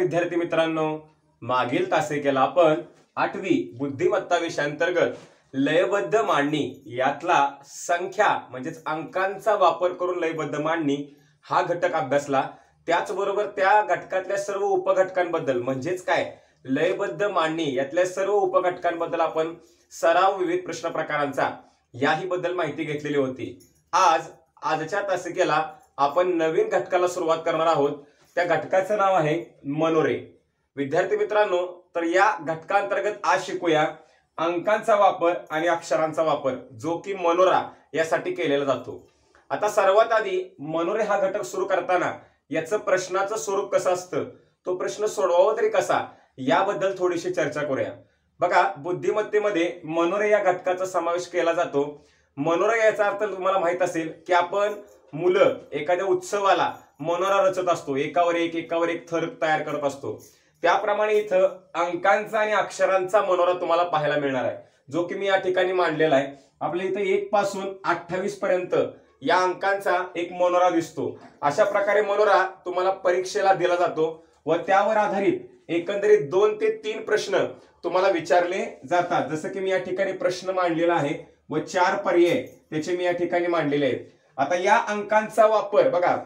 विद्यार्थी मित्रांनो, मागील तासिकेला आपण 8वी बुद्धिमत्ता विषयांतर्गत लयबद्ध मांडणी यातला संख्या म्हणजेच अंकांचा वापर करून लयबद्ध मांडणी हा घटक अभ्यासला। त्याचबरोबर त्या घटकातल्या सर्व उपघटकांबद्दल म्हणजेच काय लयबद्ध मांडणी यातल्या सर्व उपघटकांबद्दल आपण सराव विविध प्रश्न प्रकारांचा याही बद्दल माहिती घेतलेली होती। आजच्या तासिकेला आपण नवीन घटकाला सुरुवात करणार आहोत। त्या घटकाचं नाव आहे मनोरे। विद्यार्थी मित्रांनो, तर या घटकांतर्गत आज शिकूया अंकांचा वापर आणि अक्षरांचा वापर जो की मनोरा यासाठी केलेला जातो। आता सर्वात आधी मनोरे हा घटक सुरू करताना याचं प्रश्नाचं स्वरूप कसं असतं, तो प्रश्न सोडवावा तरी कसा याबद्दल थोडीशी चर्चा करूया। बघा, बुद्धिमत्तेमध्ये मनोरे या घटकाचा समावेश केला जातो। मनोरा याचा अर्थ तुम्हाला माहित असेल की आपण मुलं एखाद्या उत्सवाला मनोरा रचत असतो, एकावर एक थर तयार करत असतो। त्याप्रमाणे इथं अंकांचा आणि अक्षरांचा मनोरा तुम्हाला पाहायला मिळणार आहे, जो की मी या ठिकाणी मांडलेला आहे। आपल्या इथं 1 पासून 28 पर्यंत या अंकांचा एक मनोरा दिसतो। अशा प्रकारे मनोरा तुम्हाला परीक्षेला दिला जातो व त्यावर आधारित एकंदरीत 2 ते 3 प्रश्न तुम्हाला विचारले जातात। जसं की मी या ठिकाणी प्रश्न मांडलेला आहे व 4 पर्याय त्याचे मी या ठिकाणी मांडलेले आहेत। आता या अंकांचा वापर बघा,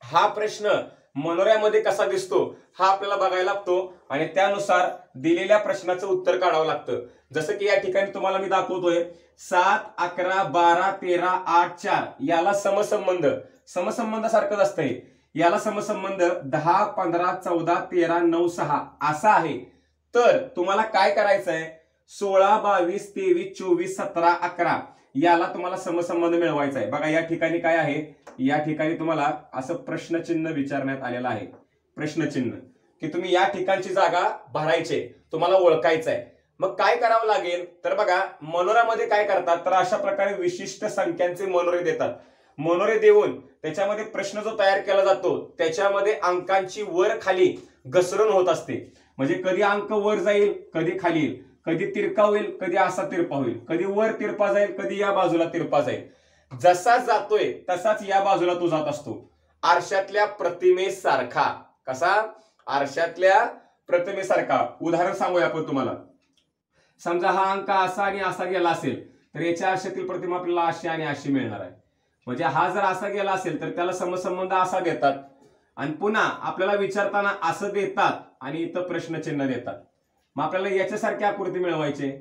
हा प्रश्न मनोऱ्यामध्ये कसा दिसतो हा आपल्याला बघायला लागतो आणि त्यानुसार दिलेल्या प्रश्नाचं उत्तर काढावं लागतं। जसं की या ठिकाणी तुम्हाला मी दाखवतोय 7, 11, 12, 13, 8, 4 याला समसंबंध सारखंच असतंय। याला समसंबंध 10, 15, 14, 13, 9, 6 असा आहे। तर तुम्हाला काय करायचंय, 16, 22, 23, 24, 17, 11 याला तुम्हाला समसंबंध मिळवायचा आहे। बघा या ठिकाणी काय आहे, या ठिकाणी तुम्हाला असं प्रश्नचिन्ह विचारण्यात आलेलं आहे। प्रश्नचिन्ह की तुम्ही या ठिकाणची जागा भरायचे, तुम्हाला ओळखायचं आहे। मग काय करावं लागेल, तर बघा मनोऱ्यामध्ये काय करतात, तर अशा प्रकारे विशिष्ट संख्यांचे मनोरे देतात। मनोरे देऊन त्याच्यामध्ये प्रश्न जो तयार केला जातो त्याच्यामध्ये अंकांची वर खाली घसरण होत असते। म्हणजे कधी अंक वर जाईल, कधी खाली येईल, कधी तिरका होईल, कधी असा तिरपा होईल, कधी वर तिरपा जाईल, कधी या बाजूला तिरपा जाईल। जसा जातोय तसाच या बाजूला तो जात असतो। आरशातल्या प्रतिमेसारखा। कसा? आरशातल्या प्रतिमेसारखा। उदाहरण सांगूया आपण तुम्हाला। समजा हा अंक असा आणि असा गेला असेल तर याच्या आरशातील प्रतिमा आपल्याला अशी आणि अशी मिळणार आहे। म्हणजे हा जर असा गेला असेल तर त्याला समसंबंध असा देतात आणि पुन्हा आपल्याला विचारताना असं देतात आणि इथं प्रश्नचिन्ह देतात। मग आपल्याला याच्यासारखी आकृती मिळवायची,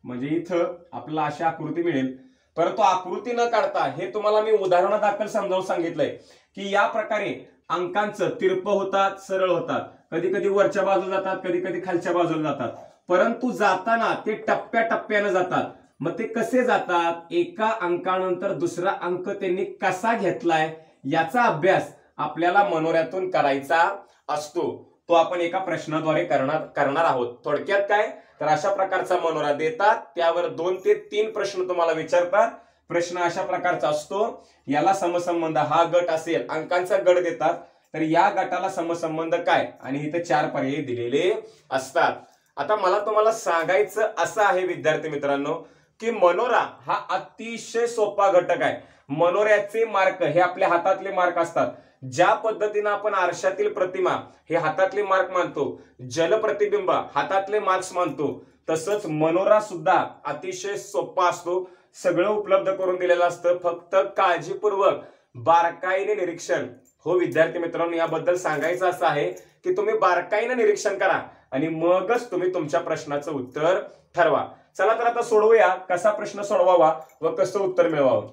म्हणजे इथं आपल्याला अशी आकृती मिळेल। परंतु आकृती न काढता हे तुम्हाला मी उदाहरणादाखल समजावून सांगितलंय की या प्रकारे अंकांचं तिरपं होतात, सरळ होतात, कधी कधी वरच्या बाजूला जातात, कधी कधी खालच्या बाजूला जातात, परंतु जाताना ते टप्प्याटप्प्याने जातात। मग ते कसे जातात, एका अंकानंतर दुसरा अंक त्यांनी कसा घेतलाय याचा अभ्यास आपल्याला मनोऱ्यातून करायचा असतो। तो आपण एका प्रश्नाद्वारे करणार आहोत। थोडक्यात काय, तर अशा प्रकारचा मनोरा देतात, त्यावर 2 ते 3 प्रश्न तुम्हाला विचारतात। प्रश्न अशा प्रकारचा असतो, याला समसंबंध हा गट असेल, अंकांचा गट देतात, तर या गटाला समसंबंध काय आणि इथे 4 पर्याय दिलेले असतात। आता मला तुम्हाला सांगायचं असं आहे विद्यार्थी मित्रांनो की मनोरा हा अतिशय सोपा घटक आहे। मनोऱ्याचे मार्क हे आपल्या हातातले मार्क असतात। ज्या पद्धतीने आपण आरशातील प्रतिमा हे हातातले मार्क मानतो, जलप्रतिबिंब हातातले मार्क्स मानतो, तसंच मनोरा सुद्धा अतिशय सोपा असतो। सगळं उपलब्ध करून दिलेलं असतं, फक्त काळजीपूर्वक बारकाईने निरीक्षण। हो विद्यार्थी मित्रांनो, याबद्दल सांगायचं असं आहे की तुम्ही बारकाईने निरीक्षण करा आणि मगच तुम्ही तुमच्या प्रश्नाचं उत्तर ठरवा। चला तर आता सोडवूया, कसा प्रश्न सोडवावा व कसं उत्तर मिळवावं।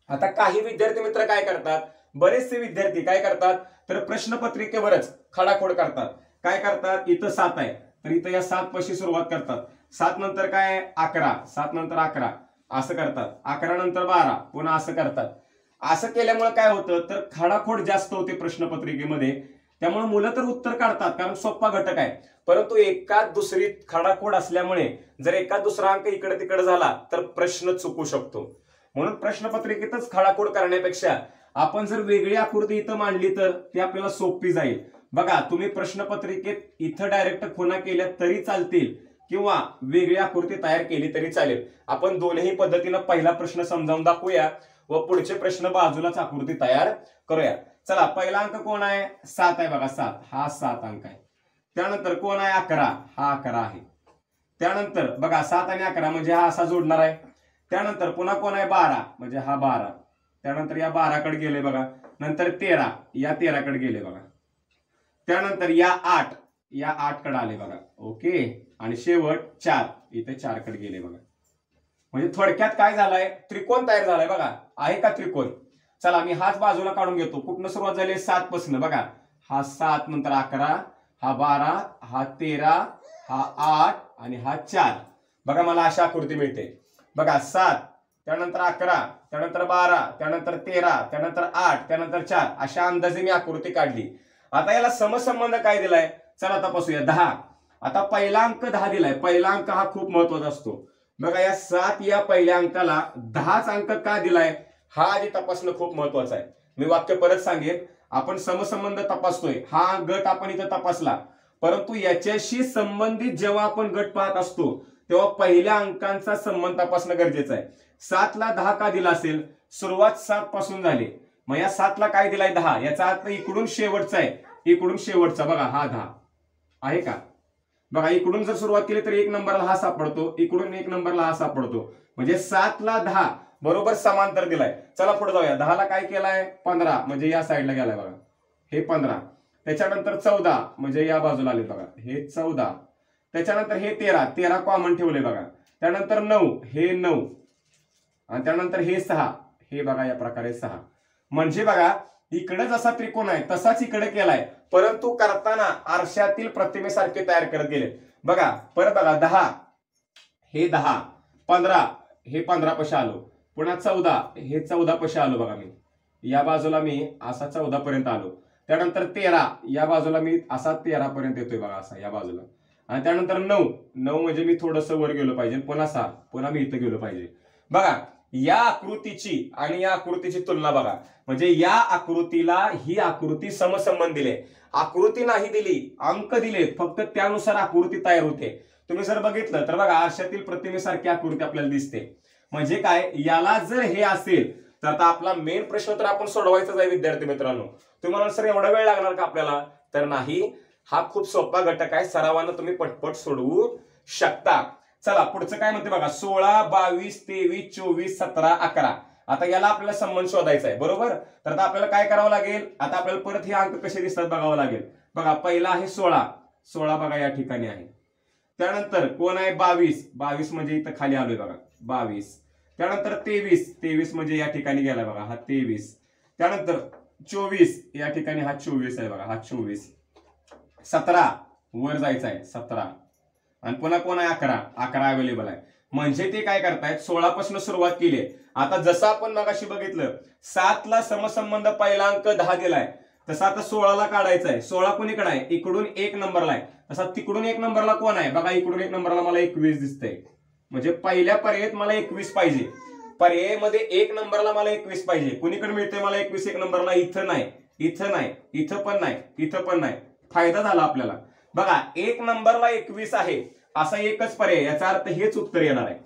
आता काही विद्यार्थी मित्र काय करतात, बरेचसे विद्यार्थी काय करतात, तर प्रश्नपत्रिकेवरच खडाखोड करतात। काय करतात, इथं 7 आहे तर इथं या 7 पाशी सुरुवात करतात, 7 नंतर काय 11, 7 नंतर 11 असं करतात, 11 नंतर 12 पुन्हा असं करतात। असं केल्यामुळे काय होतं, तर खडाखोड जास्त होते प्रश्नपत्रिकेमध्ये। त्यामुळे मुलं तर उत्तर काढतात कारण सोपा घटक आहे, परंतु एकाच दुसरी खडाखोड असल्यामुळे जर एका दुसरा अंक इकडे तिकडे झाला तर प्रश्न चुकू शकतो। म्हणून प्रश्नपत्रिकेतच खडाखोड करण्यापेक्षा आपण जर वेगळी आकृती इथं मांडली तर ती आपल्याला सोपी जाईल। बघा, तुम्ही प्रश्नपत्रिकेत इथं डायरेक्ट खुणा केल्या तरी चालतील किंवा वेगळी आकृती तयार केली तरी चालेल। आपण दोन्ही पद्धतीने पहिला प्रश्न समजावून दाखवूया व पुढचे प्रश्न बाजूलाच आकृती तयार करूया। चला, पहिला अंक कोण आहे, 7 आहे बघा, 7 हा 7 अंक आहे। त्यानंतर कोण आहे 11, हा 11 आहे. त्यानंतर बघा 7 आणि 11 म्हणजे हा असा जोडणार आहे. त्यानंतर पुन्हा कोण आहे 12 म्हणजे हा 12. त्यानंतर या 12 कडे गेले बघा. नंतर 13 या 13 कडे गेले बघा. त्यानंतर या 8 कडे आले बघा. ओके. आणि शेवट 4 इथे 4 कडे गेले बघा. म्हणजे थोडक्यात काय झालंय, त्रिकोण तयार झालाय बघा. आहे का त्रिकोण? चला मी हाच बाजूला काढून घेतो. कुठनं सुरुवात झाली 7 पासून बघा. हा 7 नंतर 11, हा 12, हा 13, हा 8 आणि हा 4. बघा मला अशी आकृती मिळते बघा. 7 त्यानंतर 11 त्यानंतर 12 त्यानंतर 13 त्यानंतर 8 त्यानंतर 4 अशा अंदाजे मी आकृती काढली. आता याला समसंबंध काय दिलाय चला तपासूया. 10. आता पहिला अंक 10 दिलाय. पहिला अंक हा खूप महत्वाचा असतो बघा. या 7 या पहिल्या अंकाला 10च अंक का दिलाय हा आधी तपासणं खूप महत्वाचं आहे. मी वाक्य परत सांगेन. आपण समसंबंध तपासतोय. हा गट आपण इथं तपासला, परंतु याच्याशी संबंधित जेव्हा आपण गट पाहत असतो तेव्हा पहिल्या अंकांचा संबंध तपासणं गरजेचं आहे. 7 ला 10 का दिला असेल? सुरुवात 7 पासून झाली. मग या 7 ला काय दिलाय 10. याचा अर्थ इकडून शेवटचा आहे. इकडून शेवटचा बघा हा 10 आहे का? बघा इकडून जर सुरुवात केली तर 1 नंबरला हा सापडतो, इकडून 1 नंबरला हा सापडतो. म्हणजे 7 ला 10 बरोबर समांतर दिलाय. चला पुढे जाऊया. 10 ला काय केलाय 15 म्हणजे या साईडला गेलाय बघा. हे 15. त्याच्यानंतर 14 म्हणजे या बाजूला आले बघा. हे 14. त्याच्यानंतर हे 13 कॉमन ठेवले बघा. त्यानंतर 9 हे 9 आणि त्यानंतर हे 6 हे बघा या प्रकारे 6. म्हणजे बघा इकडे जसा त्रिकोण आहे तसाच इकडे केलाय, परंतु करताना आरशातील प्रतिमेसारखे तयार करत गेले बघा. परत बघा 10 हे 10, 15 हे 15 पाशी आलो, पुन्हा 14 हे 14 पाशी आलो बघा. मी या बाजूला मी असा 14 पर्यंत आलो. त्यानंतर 13 या बाजूला मी असा 13 पर्यंत येतोय बघा असा या बाजूला. आणि त्यानंतर 9 म्हणजे मी थोडस वर गेलो पाहिजे. पुन्हा 6 पुन्हा मी इथं गेलो पाहिजे बघा. या आकृतीची आणि या आकृतीची तुलना बघा. म्हणजे या आकृतीला ही आकृती समसंबंध दिले. आकृती नाही दिली, अंक दिले, फक्त त्यानुसार आकृती तयार होते. तुम्ही जर बघितलं तर बघा आरशातील प्रतिमेसारखी आकृती आपल्याला दिसते. म्हणजे काय, याला जर हे असेल तर आता आपला मेन प्रश्न तर आपण सोडवायचाच आहे विद्यार्थी मित्रांनो. तुम्हाला सर एवढा वेळ लागणार का आपल्याला? तर नाही. हा खूप सोपा घटक आहे. सरावानं तुम्ही पटपट सोडवू शकता. चला पुढचं काय म्हणते बघा. 16, 22, 23, 24, 17, 11. आता याला आपल्याला संबंध शोधायचा आहे बरोबर. तर आता आपल्याला काय करावं लागेल, आता आपल्याला परत हे अंक कसे दिसतात बघावं लागेल. बघा पहिला आहे 16 बघा या ठिकाणी आहे. त्यानंतर कोण आहे 22 म्हणजे इथं खाली आलोय बघा 22. त्यानंतर 23 म्हणजे या ठिकाणी गेला बघा हा 23. त्यानंतर 24 या ठिकाणी हा 24 आहे बघा हा 24. 17 वर जायचं आहे 17. आणि पुन्हा कोण आहे 11 अवेलेबल आहे. म्हणजे ते काय करतायत 16 पासून सुरुवात केली. आता जसं आपण मगाशी बघितलं 7 ला समसंबंध पहिला अंक 10 दिलाय, तसा आता 16 ला काढायचा आहे. 16 कोणीकडे आहे? इकडून 1 नंबरला आहे. तसा तिकडून 1 नंबरला कोण आहे बघा. इकडून 1 नंबरला मला 21 दिसतंय. म्हणजे पहिल्या पर्यायात मला 21 पाहिजे. पर्यायामध्ये 1 नंबरला मला 21 पाहिजे. कुणीकडे मिळतंय मला 21 1 नंबरला? इथं नाही, इथं नाही, इथं पण नाही, इथं पण नाही. फायदा झाला आपल्याला बघा. 1 नंबरला 21 आहे असा एकच पर्याय. याचा अर्थ हेच उत्तर येणार आहे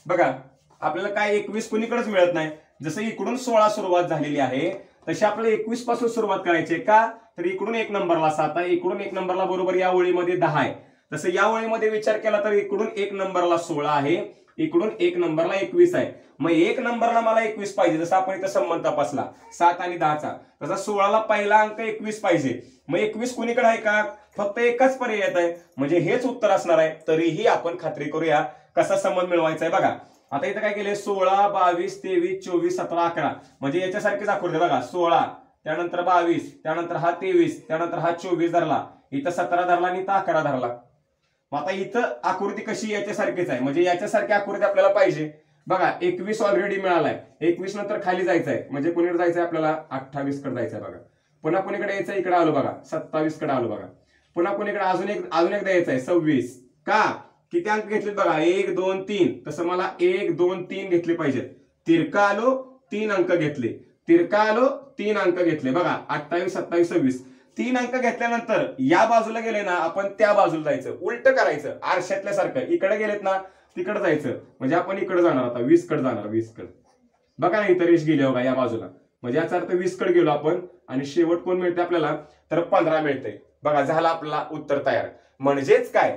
बघा. आपल्याला काय 21 कुणीकडेच मिळत नाही. जसं इकडून 16 सुरुवात झालेली आहे तशी आपल्याला 21 पासून सुरुवात करायची आहे का? तर इकडून 1 नंबरला 7 आहे, इकडून 1 नंबरला बरोबर या ओळीमध्ये 10 आहे. तसं या ओळीमध्ये विचार केला तर इकडून 1 नंबरला 16 आहे, इकडून 1 नंबरला 21 आहे. मग 1 नंबरला मला 21 पाहिजे. जसं आपण इथं संबंध तपासला 7 आणि 10चा, तसा 16 ला पहिला अंक 21 पाहिजे. मग 21 कुणीकडे आहे का? फक्त एकच पर्याय येत आहे, म्हणजे हेच उत्तर असणार आहे. तरीही आपण खात्री करूया कसा संबंध मिळवायचा आहे बघा. आता इथं काय केले 16, 22, 23, 24, 17, 11 म्हणजे याच्यासारखीच आकृती बघा. 16 त्यानंतर 22 त्यानंतर हा 23 त्यानंतर हा 24 धरला, इथं 17 धरला आणि इथं 11 धरला. मग आता इथं आकृती कशी याच्यासारखीच आहे. म्हणजे याच्यासारखी आकृती आपल्याला पाहिजे बघा. 21 ऑलरेडी मिळालाय. 21 नंतर खाली जायचं आहे. म्हणजे कुणीकडे जायचंय आपल्याला 28 कडे जायचंय बघा. पुन्हा कुणीकडे यायचं इकडे आलो बघा 27 कडे आलो बघा. पुन्हा कुणीकडे अजून एकदा यायचं आहे 26. का? किती अंक घेतलेत बघा 1 2 3. तसं मला 1 2 3 घेतले पाहिजेत. तिरका आलो 3 अंक घेतले, तिरका आलो 3 अंक घेतले बघा. 28 27 26 3 अंक घेतल्यानंतर या बाजूला गेले ना आपण त्या बाजूला जायचं, उलट करायचं आरशातल्या सारखं. इकडे गेलेत ना तिकडे जायचं, म्हणजे आपण इकडे जाणार आता 20 कडे जाणार. 20 कडे बघा ना इथं रेष गेली बघा या बाजूला. म्हणजे याचा अर्थ 20 कडे गेलो आपण आणि शेवट कोण मिळते आपल्याला? तर 15 मिळते बघा. झाला आपला उत्तर तयार. म्हणजेच काय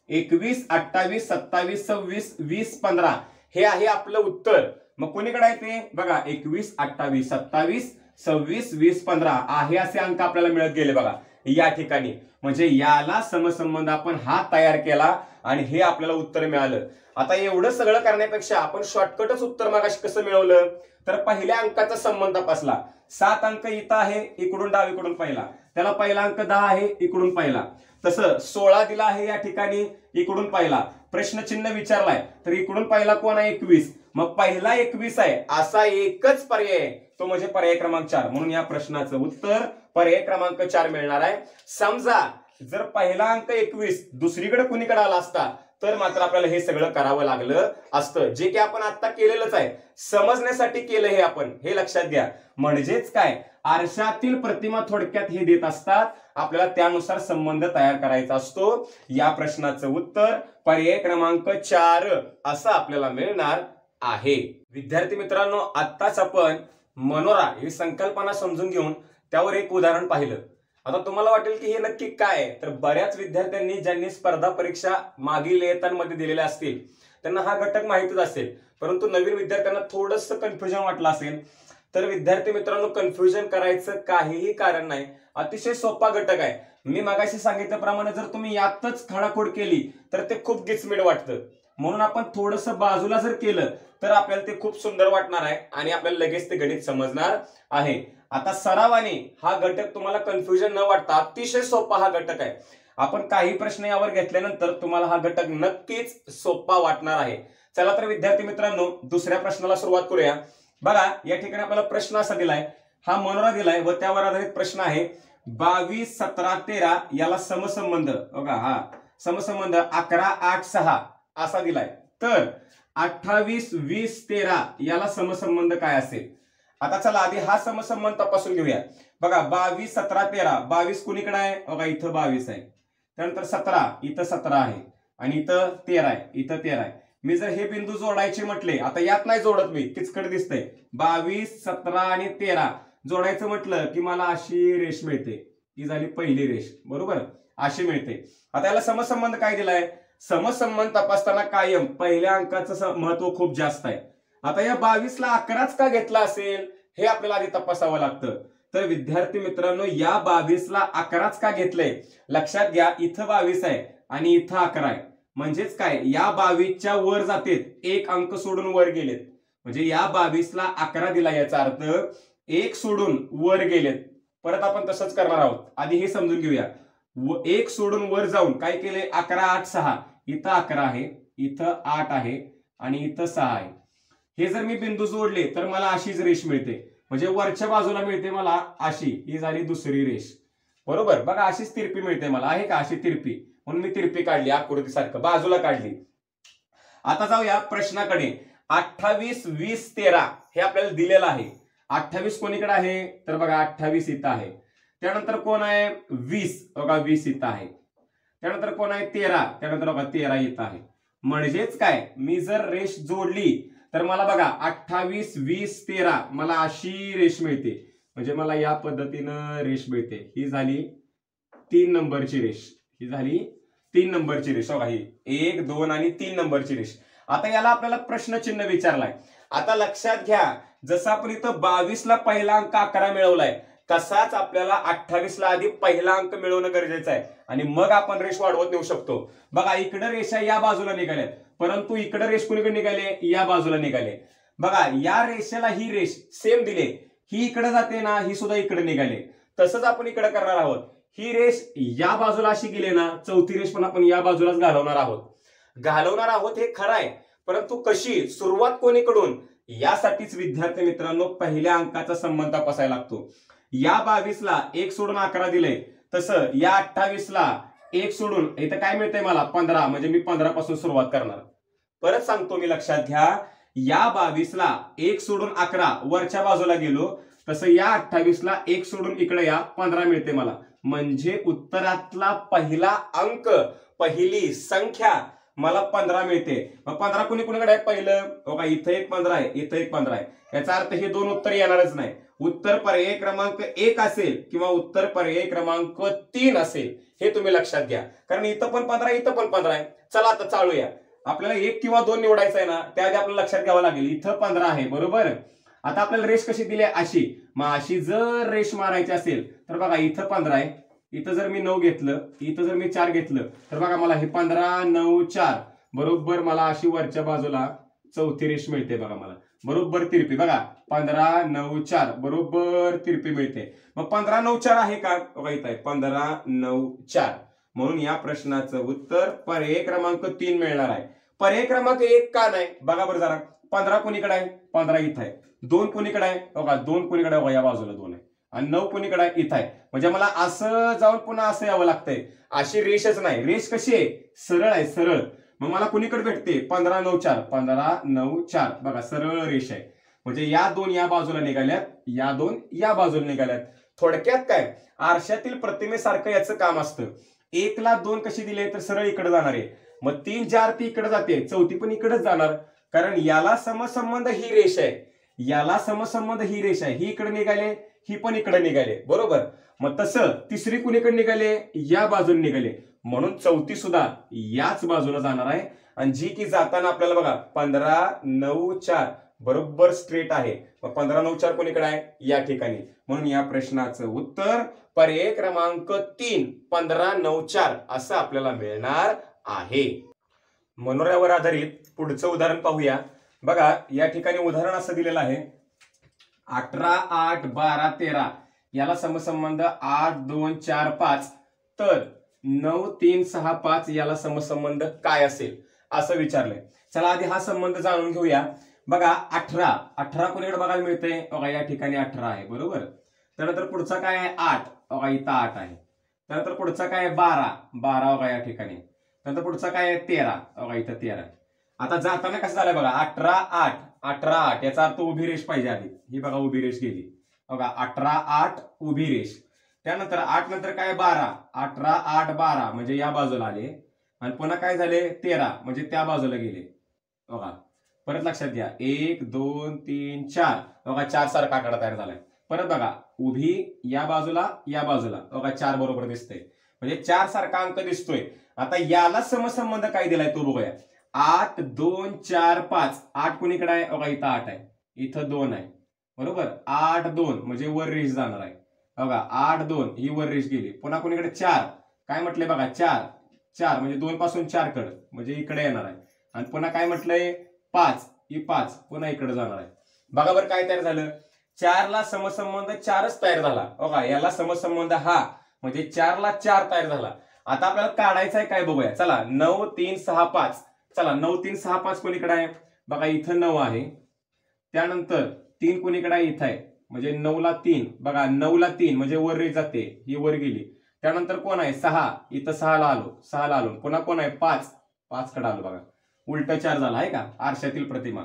21, 28, 27, 26, 20, 15 हे आहे आपलं उत्तर. मग कोणीकडे आहे ते बघा 21, 28, 27, 26, 20, 15 आहे असे अंक आपल्याला मिळत गेले बघा या ठिकाणी. म्हणजे याला समसंबंध आपण हा तयार केला आणि हे आपल्याला उत्तर मिळालं. आता एवढं सगळं करण्यापेक्षा आपण शॉर्टकटच उत्तर मागाशी कसं मिळवलं तर पहिल्या अंकाचा संबंध तपासला. 7 अंक इथं आहे, इकडून डावीकडून पहिला, त्याला पहिला अंक 10 आहे, इकडून पहिला. तसं 16 दिला आहे या ठिकाणी, इकडून पहिला. प्रश्नचिन्ह विचारलाय तर इकडून पहिला कोण आहे 21, मग पहिला 21 आहे. असा एकच पर्याय आहे, तो म्हणजे पर्याय क्रमांक 4. म्हणून या प्रश्नाचं उत्तर पर्याय क्रमांक 4 मिळणार आहे. समजा जर पहिला अंक 21 दुसरीकडे कुणीकडे आला असता तर मात्र आपल्याला हे सगळं करावं लागलं असतं, जे की आपण आता केलेलंच आहे. समजण्यासाठी केलं हे आपण, हे लक्षात घ्या. म्हणजेच काय आरशातील प्रतिमा थोडक्यात हे देत असतात, आपल्याला त्यानुसार संबंध तयार करायचा असतो. या प्रश्नाचं उत्तर पर्याय क्रमांक 4 असं आपल्याला मिळणार आहे. विद्यार्थी मित्रांनो, आत्ताच आपण मनोरा ही संकल्पना समजून घेऊन त्यावर एक उदाहरण पाहिलं. आता तुम्हाला वाटेल की हे नक्की काय आहे, तर बऱ्याच विद्यार्थ्यांनी ज्यांनी स्पर्धा परीक्षा मागील इयत्तांमध्ये दिलेल्या असतील त्यांना हा घटक माहितीच असेल, परंतु नवीन विद्यार्थ्यांना थोडंसं कन्फ्युजन वाटलं असेल. तर विद्यार्थी मित्रांनो, कन्फ्युजन करायचं काहीही कारण नाही, अतिशय सोपा घटक आहे. मी मागाशी सांगितल्याप्रमाणे जर तुम्ही यातच खडाखोड केली तर ते खूप गिचमीड वाटतं. म्हणून आपण थोडंसं बाजूला जर केलं तर आपल्याला ते खूप सुंदर वाटणार आहे आणि आपल्याला लगेच ते गणित समजणार आहे. आता सरावाने हा घटक तुम्हाला कन्फ्युजन न वाटता अतिशय सोपा हा घटक आहे. आपण काही प्रश्न यावर घेतल्यानंतर तुम्हाला हा घटक नक्कीच सोपा वाटणार आहे. चला तर विद्यार्थी मित्रांनो, दुसऱ्या प्रश्नाला सुरुवात करूया. बघा या ठिकाणी आपल्याला प्रश्न असा दिलाय, हा मनोरा दिलाय व त्यावर आधारित प्रश्न आहे. 22, 17, 13 याला समसंबंध बघा, हा समसंबंध 11, 8, 6 असा दिलाय. तर 28, 20, 13 याला समसंबंध काय असेल. आता चला आधी हा समसंबंध तपासून घेऊया. बघा 22, 17, 13. 22 कुणीकडे आहे बघा, इथं 22 आहे. त्यानंतर 17 इथं 17 आहे आणि इथं 13 आहे, इथं 13 आहे. मी जर हे बिंदू जोडायचे म्हटले, आता यात नाही जोडत मी, किचकट दिसतंय. 22, 17 आणि 13 जोडायचं म्हटलं की मला अशी रेष मिळते, ही झाली पहिली रेष, बरोबर, अशी मिळते. आता याला समसंबंध काय दिलाय, समसंबंध तपासताना कायम पहिल्या अंकाचं महत्व खूप जास्त आहे. आता या 22 ला 11च का घेतला असेल हे आपल्याला आधी तपासावं लागतं. तर विद्यार्थी मित्रांनो, या 22 ला 11च का घेतलंय लक्षात घ्या. इथं 22 आहे आणि इथं 11 आहे. म्हणजेच काय या 22च्या वर जातेत, एक अंक सोडून वर गेलेत. म्हणजे या 22 ला 11 दिला, याचा अर्थ एक सोडून वर गेलेत. परत आपण तसंच करणार आहोत, आधी हे समजून घेऊया. एक सोडून वर जाऊन काय केले, 11, 8, 6. इथं 11 आहे, इथं 8 आहे आणि इथं 6 आहे. हे जर मी बिंदू जोडले तर मला अशीच रेष मिळते. म्हणजे वरच्या बाजूला मिळते मला अशी, ही झाली दुसरी रेष, बरोबर. बघा अशीच तिरपी मिळते मला, आहे का अशी तिरपी, म्हणून मी तिरपी काढली, आकृतीसारखं बाजूला काढली. आता जाऊया प्रश्नाकडे. 28, 20, 13 हे आपल्याला दिलेलं आहे. 28 कोणीकडे आहे तर बघा 28 इथं आहे. त्यानंतर कोण आहे 20, बघा 20 इथं आहे. त्यानंतर कोण आहे 13, त्यानंतर बघा 13 इथं आहे. म्हणजेच काय मी जर रेष जोडली तर मला बघा 28, 20, 13 मला अशी रेष मिळते. म्हणजे मला या पद्धतीनं रेष मिळते. ही झाली 3 नंबरची रेष, ही झाली 3 नंबरची रेष. बघा ही 1, 2 आणि 3 नंबरची रेष. आता याला आपल्याला प्रश्नचिन्ह विचारलाय. आता लक्षात घ्या, जसं आपण इथं 22 ला पहिला अंक 11 मिळवलाय, तसाच आपल्याला 28 ला आधी पहिला अंक मिळवणं गरजेचं आहे आणि मग आपण रेष वाढवत नेऊ शकतो. बघा इकडे रेषा या बाजूला निघाल्यात, परंतु इकडे रेष कुणीकडे निघाले, या बाजूला निघाले. बघा या रेषेला ही रेष सेम दिले, ही इकडे जाते ना, ही सुद्धा इकडे निघाले. तसंच आपण इकडे करणार आहोत. ही रेष या बाजूला अशी गेली ना, चौथी रेष पण आपण या बाजूलाच घालवणार आहोत हे खरं आहे, परंतु कशी, सुरुवात कोणीकडून, यासाठीच विद्यार्थी मित्रांनो पहिल्या अंकाचा संबंध तपासायला लागतो. या 22 ला 1 सोडून 11 दिले, तसं या 28 ला 1 सोडून इथं काय मिळतंय मला 15, म्हणजे मी 15 पासून सुरुवात करणार. परत सांगतो मी, लक्षात घ्या. या 22 ला 1 सोडून 11 वरच्या बाजूला गेलो, तसं या 28 ला 1 सोडून इकडे या 15 मिळते मला. म्हणजे उत्तरातला पहिला अंक, पहिली संख्या मला 15 मिळते. मग 15 कुणी कुणीकडे आहे पहिलं बघा, इथं एक 15 आहे, इथं एक 15 आहे. याचा अर्थ हे दोन उत्तर येणारच नाही. उत्तर पर्याय क्रमांक 1 असेल किंवा उत्तर पर्याय क्रमांक 3 असेल, हे तुम्ही लक्षात घ्या. कारण इथं पण 15 इथं पण 15 आहे. चला आता चालूया. आपल्याला 1 किंवा 2 निवडायचं आहे ना, त्याआधी आपल्याला लक्षात घ्यावं लागेल इथं 15 आहे बरोबर. आता आपल्याला रेष कशी दिली आहे अशी. मग अशी जर रेष मारायची असेल तर बघा इथं 15 आहे, इथं जर मी 9 घेतलं, इथं जर मी 4 घेतलं तर बघा मला हे 15 9 4 बरोबर मला अशी वरच्या बाजूला चौथी रेष मिळते बघा मला बरोबर तिरपी. बघा 15 9 4 बरोबर तिरपी मिळते. मग 15 9 4 आहे का बघा इथं आहे 15 9 4. म्हणून या प्रश्नाचं उत्तर पर्याय क्रमांक 3 मिळणार आहे. पर्याय क्रमांक 1 का नाही बघा बरं जरा. 15 कोणीकडे आहे 15 इथं आहे. 2 कोणीकडे आहे बघा 2 कोणीकडे बघा या बाजूला 2 आहे. आणि 9 कोणीकडे आहे इथं आहे. म्हणजे मला असं जाऊन पुन्हा असं यावं लागतंय. अशी रेषच नाही. रेष कशी आहे सरळ आहे सरळ. मग मला कुणीकडे भेटते 15 9 4 15 9 4 बघा सरळ रेष आहे. म्हणजे या दोन या बाजूला निघाल्यात, या दोन या बाजूला निघाल्यात. थोडक्यात काय आरशातील प्रतिमेसारखं याचं काम असतं. 1 ला 2 कशी दिले तर सरळ इकडे जाणार आहे. मग 3 4 ती इकडे जाते, चौथी पण इकडेच जाणार. कारण याला समसंबंध ही रेष आहे, याला समसंबंध ही रेष आहे. ही इकडे निघाले, ही पण इकडे निघाले बरोबर. मग तसं तिसरी कुणीकडे निघाले या बाजूने निघाले. म्हणून चौथी सुद्धा याच बाजूला जाणार आहे. आणि जी की जाताना आपल्याला बघा 15 9 4 बरोबर स्ट्रेट आहे. मग 15 9 4 कोणीकडे आहे या ठिकाणी. म्हणून या प्रश्नाचं उत्तर पर्याय क्रमांक 3 15 9 4 असं आपल्याला मिळणार आहे. मनोऱ्यावर आधारित पुढचं उदाहरण पाहूया. बघा या ठिकाणी उदाहरण असं दिलेलं आहे 18 8 12 13 याला समसंबंध 8 2 4 5 तर 9 3 6 5 याला समसंबंध काय असेल असं विचारलंय. चला आधी हा संबंध जाणून घेऊया. बघा 18 कोणीकडे बघायला मिळते बघा या ठिकाणी 18 आहे बरोबर. त्यानंतर पुढचा काय आहे 8 बघा इथं 8 आहे. त्यानंतर पुढचा काय आहे 12 बघा या ठिकाणी. नंतर पुढचा काय आहे 13 बघा इथं 13. आता जाताना कसं झालंय बघा 18 8 18 8 याचा अर्थ उभी रेष पाहिजे आधी. ही बघा उभी रेष गेली बघा 18 8 उभी रेष. त्यानंतर 8 नंतर काय 12 18 8 12 म्हणजे या बाजूला आले. आणि पुन्हा काय झाले 13 म्हणजे त्या बाजूला गेले बघा. परत लक्षात घ्या 1 2 3 4 बघा 4 सारखा आकडा तयार झालाय. परत बघा उभी या बाजूला बघा 4 बरोबर दिसतंय. म्हणजे 4 सारखा अंक दिसतोय. आता याला समसंबंध काय दिलाय तो बघूया. 8 2 4 5 8 कोणीकडे आहे बघा इथं 8 आहे, इथं 2 आहे बरोबर. 8 2 म्हणजे वर रेष जाणार आहे बघा 8 2 ही वर रेष गेली. पुन्हा कोणीकडे 4 काय म्हटलंय बघा 4 4 म्हणजे 2 पासून 4 कडे म्हणजे इकडे येणार आहे. आणि पुन्हा काय म्हटलंय 5 ही 5 पुन्हा इकडे जाणार आहे. बघा बरं काय तयार झालं 4 ला समसंबंध 4च तयार झाला बघा. याला समसंबंध हा म्हणजे 4 ला 4 तयार झाला. आता आपल्याला काढायचं आहे काय बघूया. चला 9 3 6 5 चला 9 3 6 5 कोणीकडे आहे बघा इथं 9 आहे. त्यानंतर 3 कोणीकडे आहे इथं आहे म्हणजे 9 ला 3 बघा 9 ला 3 म्हणजे वर रेष जाते ही वर गेली. त्यानंतर कोण आहे 6 इथं 6 ला आलो. पुन्हा कोण आहे 5 कडे आलो बघा. उलट 4 झाला आहे का आरशातील प्रतिमा.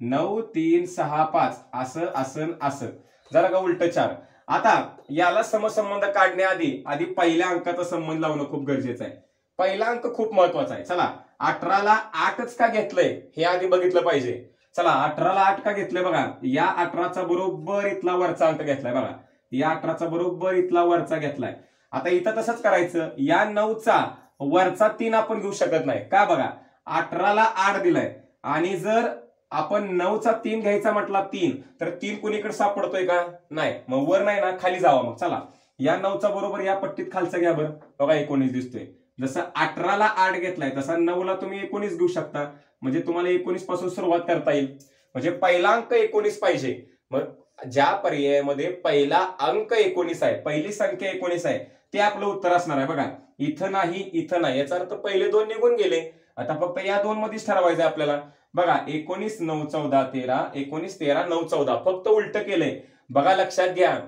9 3 6 5 असं असं असं जरा का उलट 4. आता याला समसंबंध काढण्याआधी पहिल्या अंकाचा संबंध लावणं खूप गरजेचं आहे. पहिला अंक खूप महत्वाचा आहे. चला 18 ला 8च का घेतलंय हे आधी बघितलं पाहिजे. चला 18 ला 8 का घेतलंय बघा. या 18चा बरोबर इथला वरचा अंक घेतलाय बघा. या 18चा बरोबर इथला वरचा घेतलाय. आता इथं तसंच करायचं. या 9चा वरचा 3 आपण घेऊ शकत नाही का बघा 18 ला 8 दिलाय आणि जर आपण 9चा 3 घ्यायचा म्हटला 3 तर 3 कुणीकडे सापडतोय का नाही. मग वर नाही ना खाली जावा. मग चला या 9चा बरोबर या पट्टीत खालचा घ्या बरं बघा 19 दिसतोय. जसं 18 ला 8 घेतलाय तसा 9 ला तुम्ही 19 घेऊ शकता. म्हणजे तुम्हाला 19 पासून सुरुवात करता येईल. म्हणजे पहिला अंक 19 पाहिजे. मग ज्या पर्यायामध्ये पहिला अंक 19 आहे पहिली संख्या 19 आहे ते आपलं उत्तर असणार आहे बघा. इथं नाही याचा अर्थ पहिले 2 निघून गेले. आता फक्त या 2 मध्येच ठरवायचं आपल्याला बघा 19 9 14 13 19 13 9 14 फक्त उलट केलंय बघा. लक्षात घ्या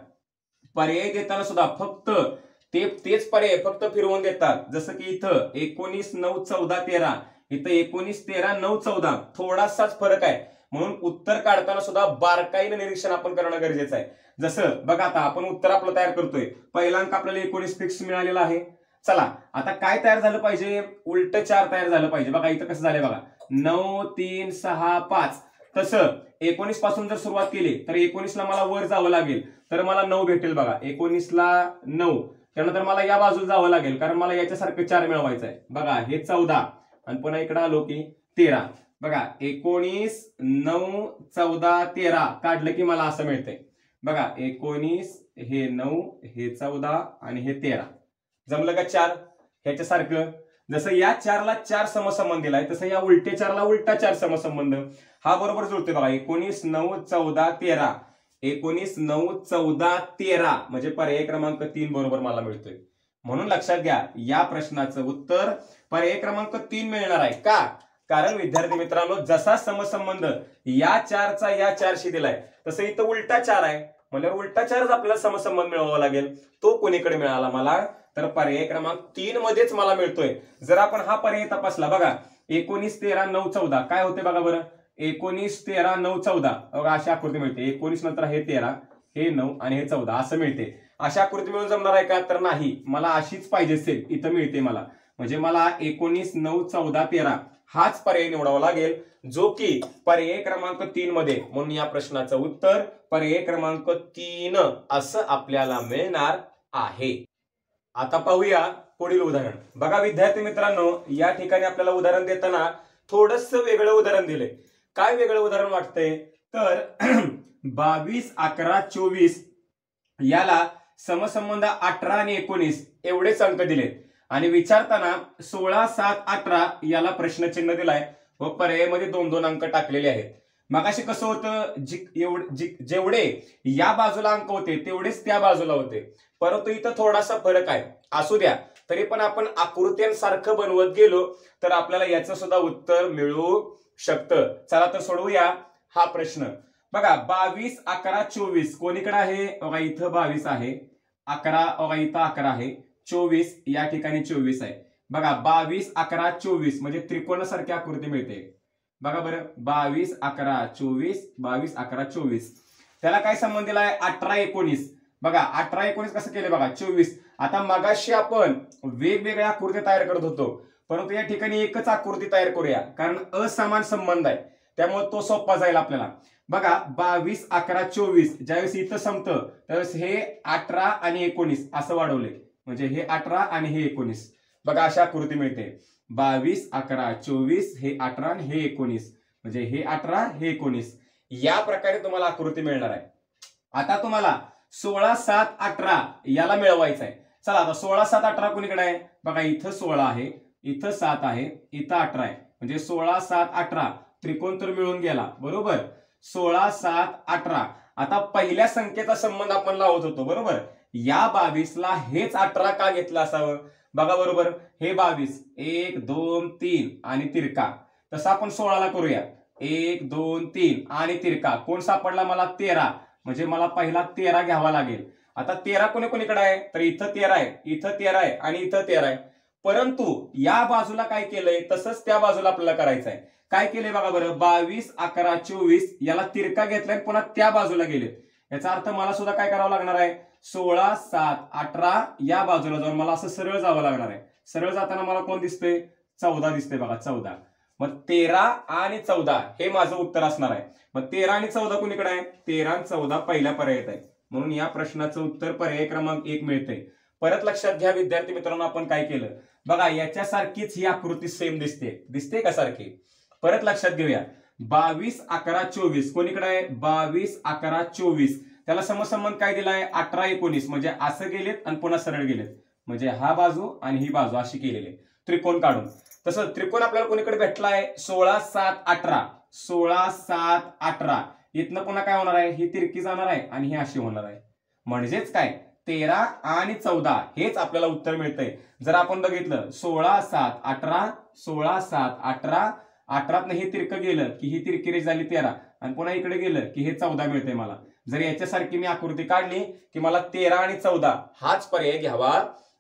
पर्याय देताना सुद्धा फक्त तेच पर्याय फक्त फिरवून देतात. जसं की इथं 19 9 14 13 इथं 19 13 9 14 थोडासाच फरक आहे. म्हणून उत्तर काढताना सुद्धा बारकाईनं निरीक्षण आपण करणं गरजेचं आहे. जसं बघा आता आपण उत्तर आपलं तयार करतोय. पहिला अंक आपल्याला 19 फिक्स मिळालेला आहे चला आता काय तयार झालं पाहिजे, उलट 4 तयार झालं पाहिजे. बघा इथं कसं झालंय बघा, 9 3 6 5. तसं 19 पासून जर सुरुवात केली तर 19ला मला वर जावं लागेल, तर मला 9 भेटेल. बघा 19ला 9, त्यानंतर मला या बाजूला जावं लागेल कारण मला याच्यासारखं 4 मिळवायचं आहे. बघा हे 14 आणि पुन्हा इकडे आलो की 13. बघा 19 9 14 13 काढलं की मला असं मिळतंय. बघा 19 हे 9 हे 14 आणि हे 13. जमलं का 4 ह्याच्यासारखं? जसं या 4ला 4 समसंबंध दिलाय तसं या उलटे 4ला उलटा 4 समसंबंध. हा बरोबर जुळतोय बघा. 19 9 14 13, 19 9 14 13 म्हणजे पर्याय क्रमांक 3 बरोबर मला मिळतोय. म्हणून लक्षात घ्या या प्रश्नाचं उत्तर पर्याय क्रमांक 3 मिळणार आहे. का? कारण विद्यार्थी मित्रांनो जसा समसंबंध या 4चा या 4शी दिलाय तसं इथं उलटा 4 आहे म्हणजे उलटा 4च आपल्याला समसंबंध मिळवावा लागेल. तो कोणीकडे मिळाला मला, तर पर्याय क्रमांक 3 मध्येच मला मिळतोय. जर आपण हा पर्याय तपासला बघा 19 13 9 14 काय होते बघा बरं, 19 13 9 14 बघा अशी आकृती मिळते. 19 नंतर हे 13 हे 9 आणि हे 14 असं मिळते. अशा आकृती मिळून जमणार आहे का, तर नाही. मला अशीच पाहिजे असेल इथं मिळते मला, म्हणजे मला 19 9 14 13 हाच पर्याय निवडावा लागेल जो की पर्याय क्रमांक 3 मध्ये. म्हणून या प्रश्नाचं उत्तर पर्याय क्रमांक 3 असं आपल्याला मिळणार आहे. आता पाहूया पुढील उदाहरण. बघा विद्यार्थी मित्रांनो या ठिकाणी आपल्याला उदाहरण देताना थोडस वेगळं उदाहरण दिलंय. काय वेगळं उदाहरण वाटतंय, तर 22 11 24 याला समसंबंध 18 आणि 19 एवढेच अंक दिलेत आणि विचारताना 16 7 18 याला प्रश्नचिन्ह दिलाय व पर्यायामध्ये 2-2 अंक टाकलेले आहेत. मगाशी कसं होतं, जेवढे या बाजूला अंक होते तेवढेच त्या बाजूला होते, परंतु इथं थोडासा फरक आहे. असू द्या, तरी पण आपण आकृत्यांसारखं बनवत गेलो तर आपल्याला याचं सुद्धा उत्तर मिळू शकतं. चला तर सोडवूया हा प्रश्न. बघा 22 11 24 कोणीकडे आहे, बघा इथं 22 आहे, 11 बघा इथं 11 आहे, 24 या ठिकाणी 24 आहे. बघा 22 11 24 म्हणजे त्रिकोणासारखी आकृती मिळते. बघा बरं 22 11 24 22 11 24 त्याला काय संबंध दिलाय 18 19. बघा 18 19 कसं केलं बघा 24. आता मगाशी आपण वेगवेगळ्या आकृत्या तयार करत होतो, परंतु या ठिकाणी एकच आकृती तयार करूया कारण असमान संबंध आहे, त्यामुळे तो सोपा जाईल आपल्याला. बघा 22 11 24 ज्यावेळेस इथं संपतं त्यावेळेस हे 18 आणि 19 असं वाढवले, म्हणजे हे 18 आणि हे 19. बघा अशा आकृती मिळते. 22 11 24 हे 18 आणि हे 19 म्हणजे हे 18 हे 19 या प्रकारे तुम्हाला आकृती मिळणार आहे. आता तुम्हाला 16 7 18 याला मिळवायचं आहे. चला आता 16 7 18 कोणीकडे आहे, बघा इथं 16 आहे, इथं 7 आहे, इथं 18 आहे, म्हणजे 16 7 18 त्रिकोण तर मिळून गेला बरोबर. 16 7 18 आता पहिल्या संख्येचा संबंध आपण लावत होतो बरोबर. या 22ला हेच 18 का घेतलं असावं, बघा बरोबर. हे 22 1 2 3 आणि तिरका, तसं आपण 16ला करूया 1 2 3 आणि तिरका कोण सापडला मला 13, म्हणजे मला पहिला 13 घ्यावा लागेल. आता 13 कोणीकडे आहे, तर इथं 13 आहे, इथं 13 आहे आणि इथं 13 आहे. परंतु या बाजूला काय केलंय तसंच त्या बाजूला आपल्याला करायचं आहे. काय केलंय बघा बरं 22 11 24 याला तिरका घेतलाय पुन्हा त्या बाजूला गेले. याचा अर्थ मला सुद्धा काय करावं लागणार आहे 16 7 18 या बाजूला जाऊन मला असं सरळ जावं लागणार आहे. सरळ जाताना मला कोण दिसतंय 14 दिसतंय बघा 14. मग 13 आणि 14 हे माझं उत्तर असणार आहे. मग 13 आणि 14 कोणीकडे आहे, 13 आणि 14 पहिल्या पर्यायात आहे, म्हणून या प्रश्नाचं उत्तर पर्याय क्रमांक 1 मिळतंय. परत लक्षात घ्या विद्यार्थी मित्रांनो आपण काय केलं बघा, याच्यासारखीच ही आकृती सेम दिसते का सारखी. परत लक्षात घेऊया 22 11 24 कोणीकडे आहे 22 11 24 त्याला समसंबंध काय दिलाय 18 19 म्हणजे असं गेलेत आणि पुन्हा सरळ गेलेत, म्हणजे हा बाजू आणि ही बाजू अशी केलेली त्रिकोण काढून. तसं त्रिकोण आपल्याला कोणीकडे भेटलाय 16 7 18 16 7 18 इथनं पुन्हा काय होणार आहे, ही तिरकी जाणार आहे आणि ही अशी होणार आहे. म्हणजेच काय 13 आणि 14 हेच आपल्याला उत्तर मिळतंय. जर आपण बघितलं 16 7 18 16 7 18 18तनं हे तिरकं गेलं की ही तिरकी रेष झाली 13 आणि पुन्हा इकडे गेलं की हे 14 मिळतंय मला. जर याच्यासारखी मी आकृती काढली की मला 13 आणि 14 हाच पर्याय घ्यावा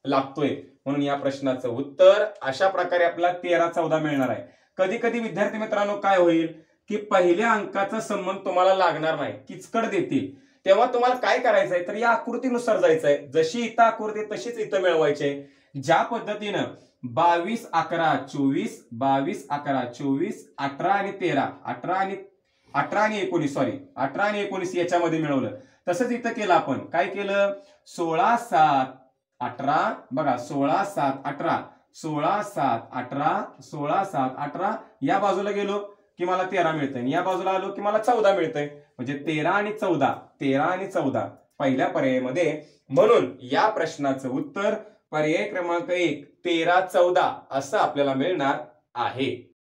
लागतोय. म्हणून या प्रश्नाचं उत्तर अशा प्रकारे आपल्याला 13 14 मिळणार आहे. कधी कधी विद्यार्थी मित्रांनो काय होईल की पहिल्या अंकाचा संबंध तुम्हाला लागणार नाही, किचकट देतील, तेव्हा तुम्हाला काय करायचंय तर या आकृतीनुसार जायचंय. जशी इथं आकृती तशीच इथं मिळवायची. ज्या पद्धतीनं 22 11 24 22 11 24 18 आणि 13 18 आणि 19 सॉरी 18 आणि 19 याच्यामध्ये मिळवलं. तसंच इथं केलं आपण. काय केलं? 16 7 18 बघा 16 7 18 16 7 18 16 7 18 या बाजूला गेलो की मला 13 मिळतंय, या बाजूला आलो की मला 14 मिळतंय. म्हणजे 13 आणि 14 पहिल्या पर्यायामध्ये. म्हणून या प्रश्नाचं उत्तर पर्याय क्रमांक 1 13 14 असं आपल्याला मिळणार आहे.